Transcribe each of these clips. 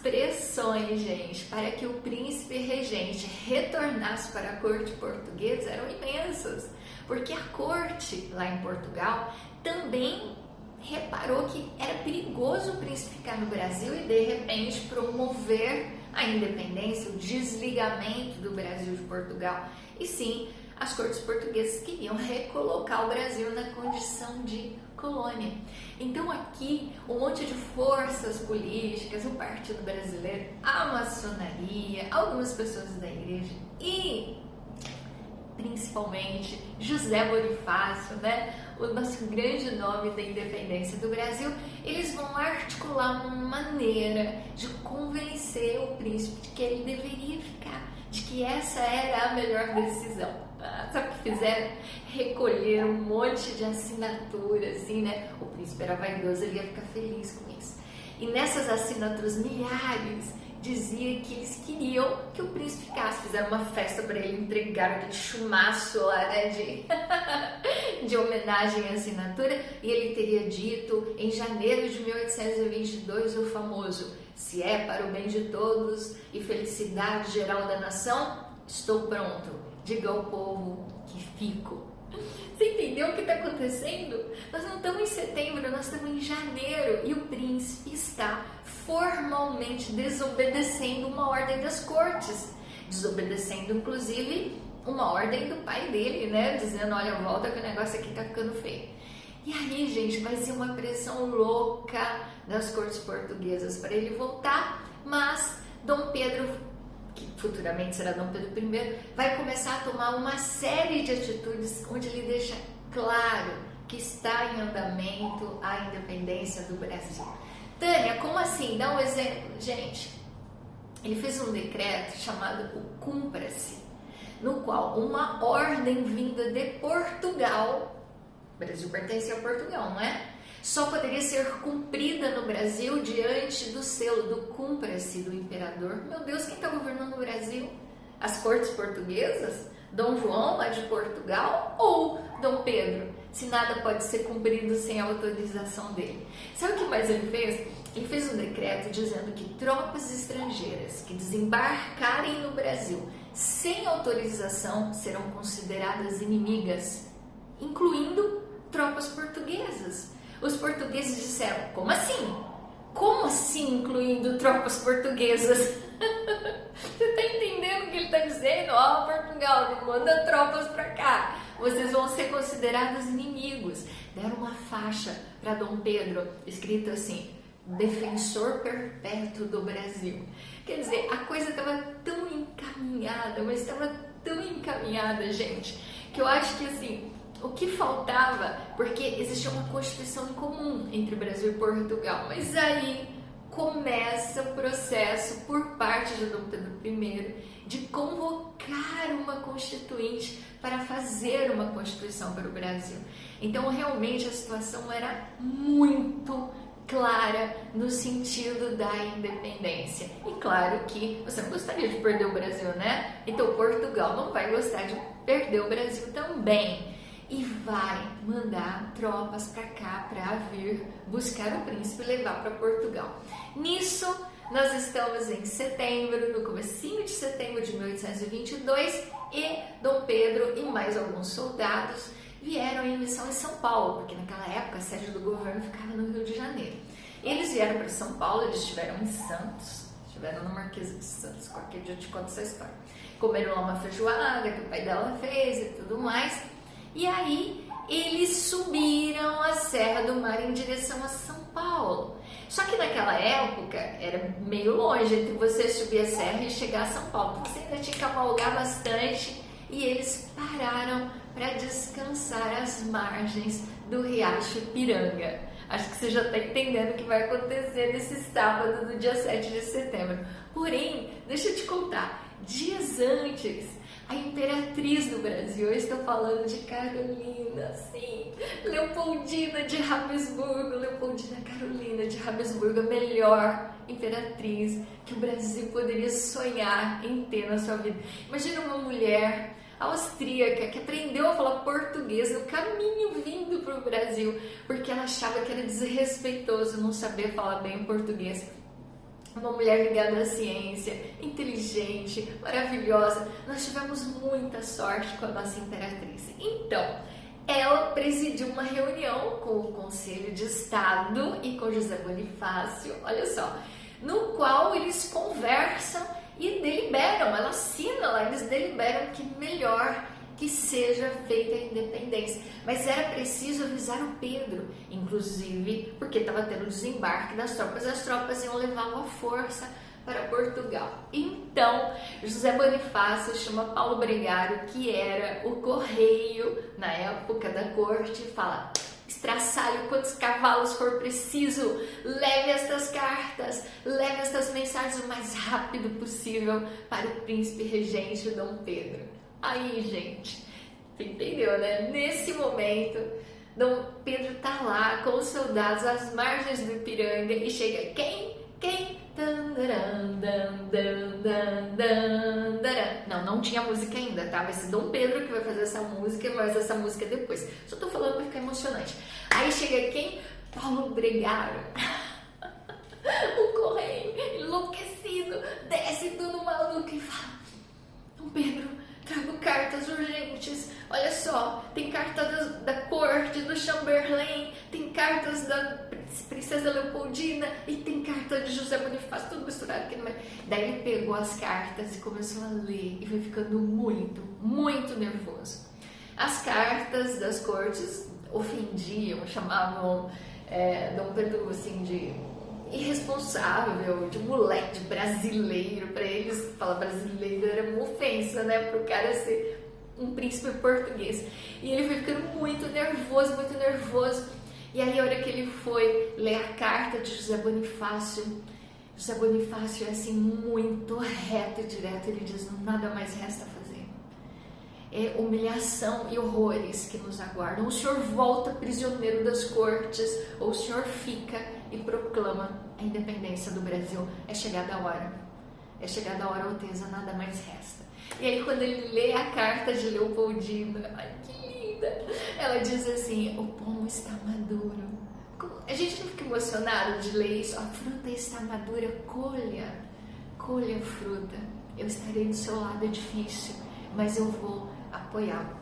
pressões, gente, para que o príncipe regente retornasse para a corte portuguesa eram imensas, porque a corte lá em Portugal também reparou que era perigoso o príncipe ficar no Brasil e de repente promover a independência, o desligamento do Brasil de Portugal. E sim, as cortes portuguesas queriam recolocar o Brasil na condição de colônia. Então aqui um monte de forças políticas, o Partido Brasileiro, a maçonaria, algumas pessoas da igreja e principalmente José Bonifácio, né, o nosso grande nome da independência do Brasil, eles vão articular uma maneira de convencer o príncipe de que ele deveria ficar, de que essa era a melhor decisão. Sabe o que fizeram? Recolheram um monte de assinaturas, assim, né? O príncipe era vaidoso, ele ia ficar feliz com isso. E nessas assinaturas, milhares dizia que eles queriam que o príncipe ficasse, fizeram uma festa para ele, entregaram aquele chumaço lá, né, de homenagem à assinatura, e ele teria dito em janeiro de 1822 o famoso: se é para o bem de todos e felicidade geral da nação, estou pronto, diga ao povo que fico. Você entendeu o que está acontecendo? Nós não estamos em setembro, nós estamos em janeiro e o príncipe está formalmente desobedecendo uma ordem das cortes, desobedecendo inclusive uma ordem do pai dele, né? Dizendo: olha, volta que o negócio aqui tá ficando feio. E aí, gente, vai ser uma pressão louca das cortes portuguesas para ele voltar, mas Dom Pedro, que futuramente será Dom Pedro I, vai começar a tomar uma série de atitudes onde ele deixa claro que está em andamento a independência do Brasil. Tânia, como assim? Dá um exemplo. Gente, ele fez um decreto chamado o Cumpra-se, no qual uma ordem vinda de Portugal, o Brasil pertence a Portugal, não é? Só poderia ser cumprida no Brasil diante do selo do Cumpra-se do imperador. Meu Deus, quem está governando o Brasil? As cortes portuguesas? Dom João, lá de Portugal? Ou Dom Pedro? Se nada pode ser cumprido sem a autorização dele. Sabe o que mais ele fez? Ele fez um decreto dizendo que tropas estrangeiras que desembarcarem no Brasil sem autorização serão consideradas inimigas, incluindo tropas portuguesas. Os portugueses disseram: como assim? Como assim incluindo tropas portuguesas? Você está entendendo o que ele está dizendo? Ó, Portugal, me manda tropas para cá. Vocês vão ser considerados inimigos. Deram uma faixa para Dom Pedro, escrito assim: defensor perpétuo do Brasil. Quer dizer, a coisa estava tão encaminhada, mas estava tão encaminhada, gente, que eu acho que assim, o que faltava, porque existia uma constituição em comum entre Brasil e Portugal, mas aí começa o processo por parte de Dom Pedro I de convocar uma constituinte para fazer uma constituição para o Brasil. Então realmente a situação era muito clara no sentido da independência. E claro que você não gostaria de perder o Brasil, né? Então Portugal não vai gostar de perder o Brasil também. E vai mandar tropas para cá para vir buscar o príncipe e levar para Portugal. Nisso, nós estamos em setembro, no comecinho de setembro de 1822, e Dom Pedro e mais alguns soldados vieram em missão em São Paulo, porque naquela época a sede do governo ficava no Rio de Janeiro. Eles vieram para São Paulo, eles estiveram em Santos, estiveram no Marquês de Santos, qualquer dia eu te conto essa história. Comeram lá uma feijoada que o pai dela fez e tudo mais. E aí eles subiram a Serra do Mar em direção a São Paulo. Só que naquela época era meio longe entre você subir a serra e chegar a São Paulo. Então você ainda tinha que cavalgar bastante e eles pararam para descansar às margens do Riacho Ipiranga. Acho que você já está entendendo o que vai acontecer nesse sábado do dia 7 de setembro. Porém, deixa eu te contar, dias antes, a imperatriz do Brasil, eu estou falando de Carolina, sim, Leopoldina de Habsburgo, Leopoldina Carolina de Habsburgo, a melhor imperatriz que o Brasil poderia sonhar em ter na sua vida. Imagina uma mulher austríaca que aprendeu a falar português no caminho vindo para o Brasil, porque ela achava que era desrespeitoso não saber falar bem português. uma mulher ligada à ciência, inteligente, maravilhosa. Nós tivemos muita sorte com a nossa imperatriz. Então, ela presidiu uma reunião com o Conselho de Estado e com José Bonifácio, olha só, no qual eles conversam e deliberam, ela assina lá, eles deliberam que melhor que seja feita a independência. Mas era preciso avisar o Pedro, inclusive porque estava tendo o desembarque das tropas, as tropas iam levá-lo à força para Portugal. Então, José Bonifácio chama Paulo Bregário, que era o correio na época da corte, e fala: estraçalhe quantos cavalos for preciso, leve estas cartas, leve estas mensagens o mais rápido possível para o príncipe regente Dom Pedro. Aí, gente, você entendeu, né? Nesse momento, Dom Pedro tá lá com os soldados às margens do Ipiranga e chega quem? Não tinha música ainda, tá? Vai ser Dom Pedro que vai fazer essa música, mas essa música é depois. Só tô falando pra ficar emocionante. Aí chega quem? Paulo Bregário. O correio, enlouquecido, desce tudo maluco e fala: Dom Pedro, trago cartas urgentes. Olha só, tem carta da corte, do Chamberlain, tem cartas da princesa Leopoldina e tem carta de José Bonifácio, tudo misturado aqui no meio. Daí ele pegou as cartas e começou a ler e foi ficando muito, muito nervoso. As cartas das cortes ofendiam, chamavam Dom Pedro assim de irresponsável, de moleque, de brasileiro. Para eles, falar brasileiro era uma ofensa, né? Para o cara ser um príncipe português. E ele foi ficando muito nervoso, muito nervoso. E aí, a hora que ele foi ler a carta de José Bonifácio é assim, muito reto e direto. Ele diz: nada mais resta fazer. É humilhação e horrores que nos aguardam. O senhor volta prisioneiro das cortes, ou o senhor fica e proclama a independência do Brasil. É chegada a hora. É chegada a hora, Alteza, nada mais resta. E aí, quando ele lê a carta de Leopoldina, ai, que linda! Ela diz assim: o pomo está maduro. A gente não fica emocionado de ler isso? A fruta está madura, colha a fruta. Eu estarei do seu lado, é difícil, mas eu vou apoiá-lo.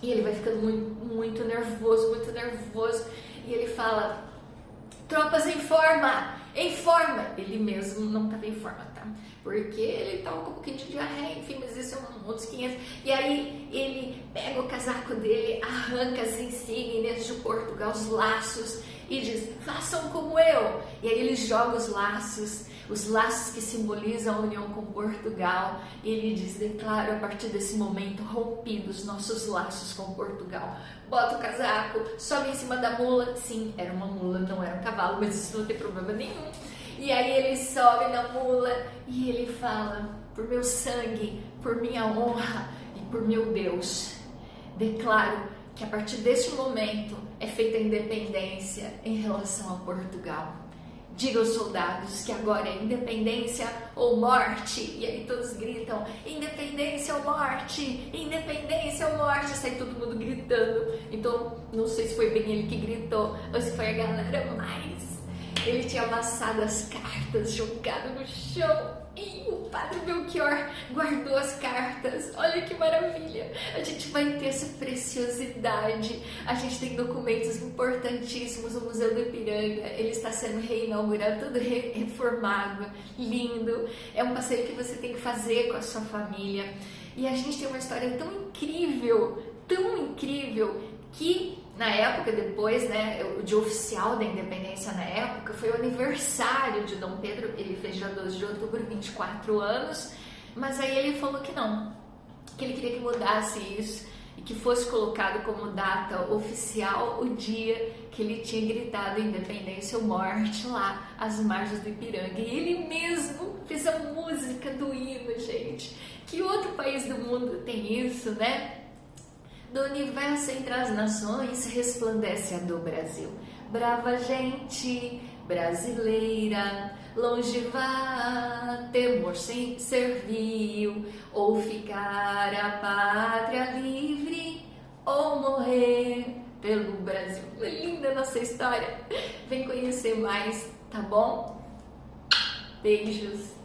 E ele vai ficando muito nervoso, muito nervoso. E ele fala: tropas em forma! Em forma! Ele mesmo não estava em forma, tá? Porque ele estava com um pouquinho de diarreia, enfim, mas isso é outros 500. E aí ele pega o casaco dele, arranca as insígnias de Portugal, os laços, e diz: façam como eu. E aí ele joga os laços que simbolizam a união com Portugal. E ele diz: declaro a partir desse momento rompidos nossos laços com Portugal. Bota o casaco, sobe em cima da mula. Sim, era uma mula, não era um cavalo, mas isso não tem problema nenhum. E aí ele sobe na mula e ele fala: por meu sangue, por minha honra e por meu Deus, declaro que a partir deste momento é feita a independência em relação a Portugal. Diga aos soldados que agora é independência ou morte. E aí todos gritam: independência ou morte, independência ou morte. Sai todo mundo gritando. Então não sei se foi bem ele que gritou ou se foi a galera, mas ele tinha amassado as cartas, jogado no chão, e o Padre Belchior guardou as cartas. Olha que maravilha! A gente vai ter essa preciosidade. A gente tem documentos importantíssimos no Museu do Ipiranga. Ele está sendo reinaugurado, todo reformado, lindo. É um passeio que você tem que fazer com a sua família. E a gente tem uma história tão incrível, que na época, depois, né, de oficial da independência na época, foi o aniversário de Dom Pedro. Ele fez dia 12 de outubro, 24 anos, mas aí ele falou que não, que ele queria que mudasse isso e que fosse colocado como data oficial o dia que ele tinha gritado independência ou morte lá às margens do Ipiranga. E ele mesmo fez a música do hino, gente. Que outro país do mundo tem isso, né? Do universo entre as nações resplandece a do Brasil. Brava gente brasileira, longe vá, temor sem servil, ou ficar a pátria livre, ou morrer pelo Brasil. Linda nossa história. Vem conhecer mais, tá bom? Beijos!